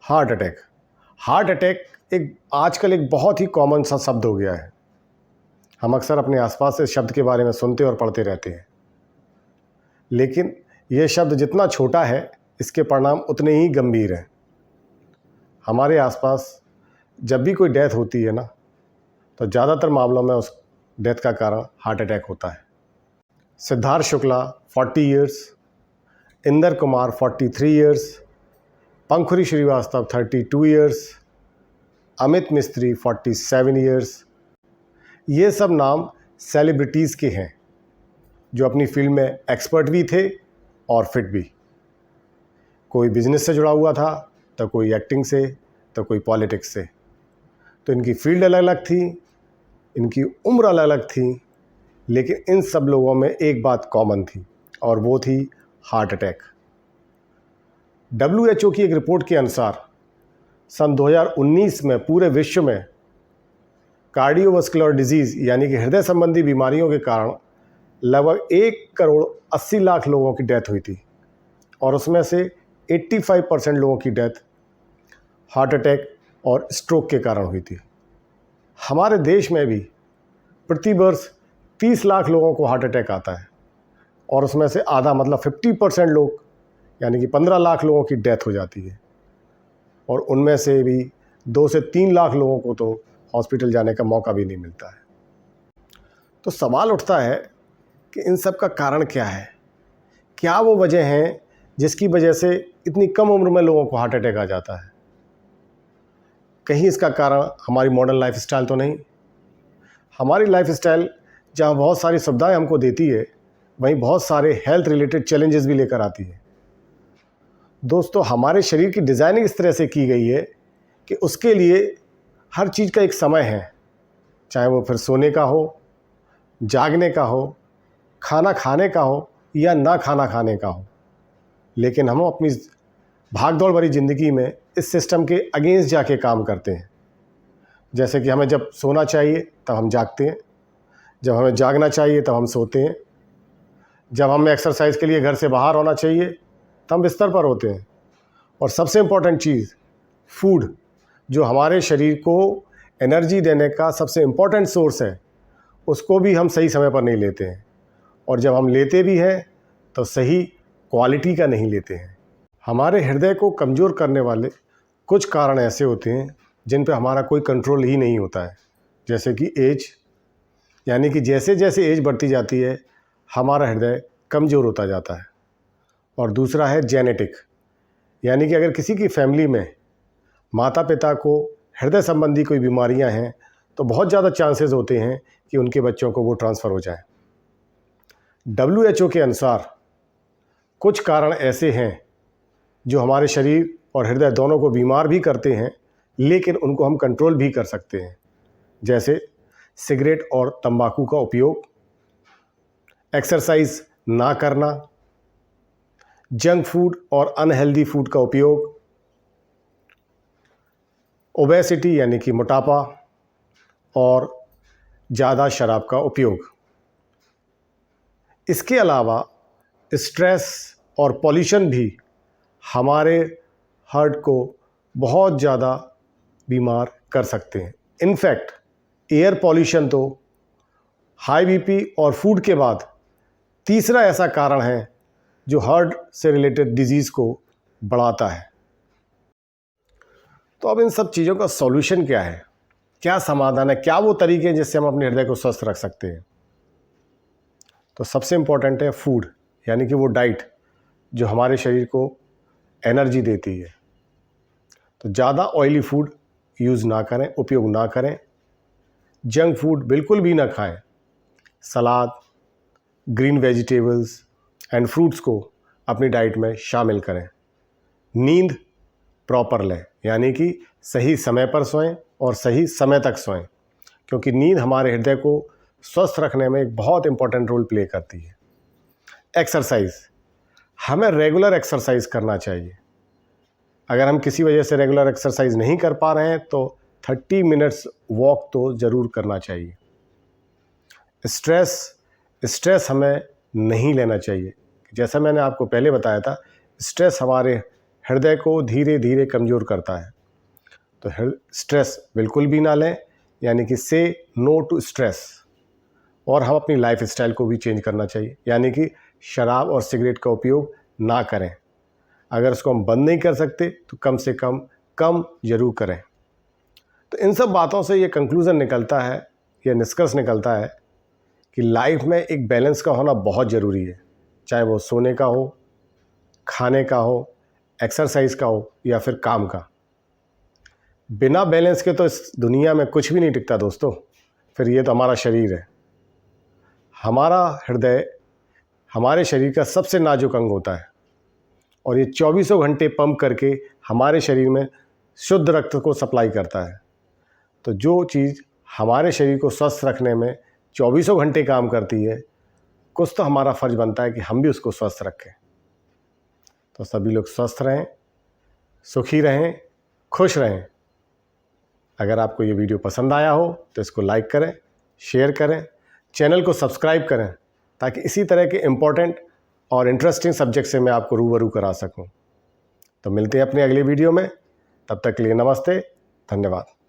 Heart attack. Heart attack एक आजकल एक बहुत ही कॉमन सा शब्द हो गया है। हम अक्सर अपने आसपास इस शब्द के बारे में सुनते और पढ़ते रहते हैं, लेकिन यह शब्द जितना छोटा है, इसके परिणाम उतने ही गंभीर हैं। हमारे आसपास जब भी कोई डेथ होती है ना, तो ज़्यादातर मामलों में उस डेथ का कारण हार्ट अटैक होता है। Siddharth Shukla 40 years, Inder Kumar 43 years, पंखुरी Srivastava 32 years, Amit मिस्त्री 47 इयर्स। ये सब नाम सेलिब्रिटीज़ के हैं जो अपनी फील्ड में एक्सपर्ट भी थे और फिट भी। कोई बिजनेस से जुड़ा हुआ था, तो कोई एक्टिंग से, तो कोई पॉलिटिक्स से। तो इनकी फील्ड अलग अलग थी, इनकी उम्र अलग अलग थी, लेकिन इन सब लोगों में एक बात कॉमन थी और वो थी हार्ट अटैक। WHO की एक रिपोर्ट के अनुसार सन 2019 में पूरे विश्व में कार्डियोवास्कुलर डिजीज़ यानी कि हृदय संबंधी बीमारियों के कारण लगभग 1,80,00,000 लोगों की डेथ हुई थी और उसमें से 85% लोगों की डेथ हार्ट अटैक और स्ट्रोक के कारण हुई थी। हमारे देश में भी प्रति वर्ष 30 लाख लोगों को हार्ट अटैक आता है और उसमें से आधा मतलब 50% लोग यानी कि 15 लाख लोगों की डेथ हो जाती है और उनमें से भी 2 से 3 लाख लोगों को तो हॉस्पिटल जाने का मौका भी नहीं मिलता है। तो सवाल उठता है कि इन सब का कारण क्या है? क्या वो वजह हैं जिसकी वजह से इतनी कम उम्र में लोगों को हार्ट अटैक आ जाता है? कहीं इसका कारण हमारी मॉडर्न लाइफस्टाइल तो नहीं? हमारी लाइफस्टाइल जहाँ बहुत सारी सुविधाएं हमको देती है, वहीं बहुत सारे हेल्थ रिलेटेड चैलेंजेस भी लेकर आती है। दोस्तों, हमारे शरीर की डिज़ाइनिंग इस तरह से की गई है कि उसके लिए हर चीज़ का एक समय है, चाहे वो फिर सोने का हो, जागने का हो, खाना खाने का हो या ना खाना खाने का हो। लेकिन हम अपनी भागदौड़ भरी ज़िंदगी में इस सिस्टम के अगेंस्ट जाके काम करते हैं। जैसे कि हमें जब सोना चाहिए तब हम जागते हैं, जब हमें जागना चाहिए तब हम सोते हैं, जब हमें एक्सरसाइज के लिए घर से बाहर होना चाहिए तब हम बिस्तर पर होते हैं। और सबसे इम्पॉर्टेंट चीज़ फूड, जो हमारे शरीर को एनर्जी देने का सबसे इम्पॉर्टेंट सोर्स है, उसको भी हम सही समय पर नहीं लेते हैं और जब हम लेते भी हैं तो सही क्वालिटी का नहीं लेते हैं। हमारे हृदय को कमज़ोर करने वाले कुछ कारण ऐसे होते हैं जिन पे हमारा कोई कंट्रोल ही नहीं होता है, जैसे कि एज, यानी कि जैसे जैसे एज बढ़ती जाती है हमारा हृदय कमज़ोर होता जाता है। और दूसरा है जेनेटिक, यानी कि अगर किसी की फैमिली में माता पिता को हृदय संबंधी कोई बीमारियां हैं तो बहुत ज़्यादा चांसेस होते हैं कि उनके बच्चों को वो ट्रांसफ़र हो जाए। WHO के अनुसार कुछ कारण ऐसे हैं जो हमारे शरीर और हृदय दोनों को बीमार भी करते हैं, लेकिन उनको हम कंट्रोल भी कर सकते हैं, जैसे सिगरेट और तंबाकू का उपयोग, एक्सरसाइज ना करना, जंक फूड और अनहेल्दी फूड का उपयोग, ओबेसिटी यानी कि मोटापा और ज़्यादा शराब का उपयोग। इसके अलावा स्ट्रेस और पॉल्यूशन भी हमारे हार्ट को बहुत ज़्यादा बीमार कर सकते हैं। इनफैक्ट एयर पॉल्यूशन तो हाई बीपी और फूड के बाद तीसरा ऐसा कारण है जो हार्ट से रिलेटेड डिजीज़ को बढ़ाता है। तो अब इन सब चीज़ों का सॉल्यूशन क्या है? क्या समाधान है? क्या वो तरीके हैं जिससे हम अपने हृदय को स्वस्थ रख सकते हैं? तो सबसे इम्पॉर्टेंट है फूड, यानी कि वो डाइट जो हमारे शरीर को एनर्जी देती है। तो ज़्यादा ऑयली फूड यूज़ ना करें, उपयोग ना करें। जंक फूड बिल्कुल भी ना खाएं। सलाद, ग्रीन वेजिटेबल्स एंड फ्रूट्स को अपनी डाइट में शामिल करें। नींद प्रॉपर लें, यानी कि सही समय पर सोएं और सही समय तक सोएं, क्योंकि नींद हमारे हृदय को स्वस्थ रखने में एक बहुत इंपॉर्टेंट रोल प्ले करती है। एक्सरसाइज, हमें रेगुलर एक्सरसाइज करना चाहिए। अगर हम किसी वजह से रेगुलर एक्सरसाइज नहीं कर पा रहे हैं तो 30 मिनट्स वॉक तो ज़रूर करना चाहिए। स्ट्रेस हमें नहीं लेना चाहिए। जैसा मैंने आपको पहले बताया था, स्ट्रेस हमारे हृदय को धीरे धीरे कमज़ोर करता है। तो स्ट्रेस बिल्कुल भी ना लें, यानी कि से नो टू स्ट्रेस। और हम अपनी लाइफ स्टाइल को भी चेंज करना चाहिए, यानी कि शराब और सिगरेट का उपयोग ना करें। अगर इसको हम बंद नहीं कर सकते तो कम से कम ज़रूर करें। तो इन सब बातों से ये कंक्लूज़न निकलता है, यह निष्कर्ष निकलता है कि लाइफ में एक बैलेंस का होना बहुत ज़रूरी है, चाहे वो सोने का हो, खाने का हो, एक्सरसाइज का हो या फिर काम का। बिना बैलेंस के तो इस दुनिया में कुछ भी नहीं टिकता दोस्तों। फिर ये तो हमारा शरीर है। हमारा हृदय हमारे शरीर का सबसे नाजुक अंग होता है और ये 24 घंटे पंप करके हमारे शरीर में शुद्ध रक्त को सप्लाई करता है। तो जो चीज़ हमारे शरीर को स्वस्थ रखने में 24 घंटे काम करती है, कुछ तो हमारा फ़र्ज़ बनता है कि हम भी उसको स्वस्थ रखें। तो सभी लोग स्वस्थ रहें, सुखी रहें, खुश रहें। अगर आपको ये वीडियो पसंद आया हो तो इसको लाइक करें, शेयर करें, चैनल को सब्सक्राइब करें, ताकि इसी तरह के इम्पोर्टेंट और इंटरेस्टिंग सब्जेक्ट से मैं आपको रूबरू करा सकूं। तो मिलते हैं अपने अगले वीडियो में, तब तक के लिए नमस्ते, धन्यवाद।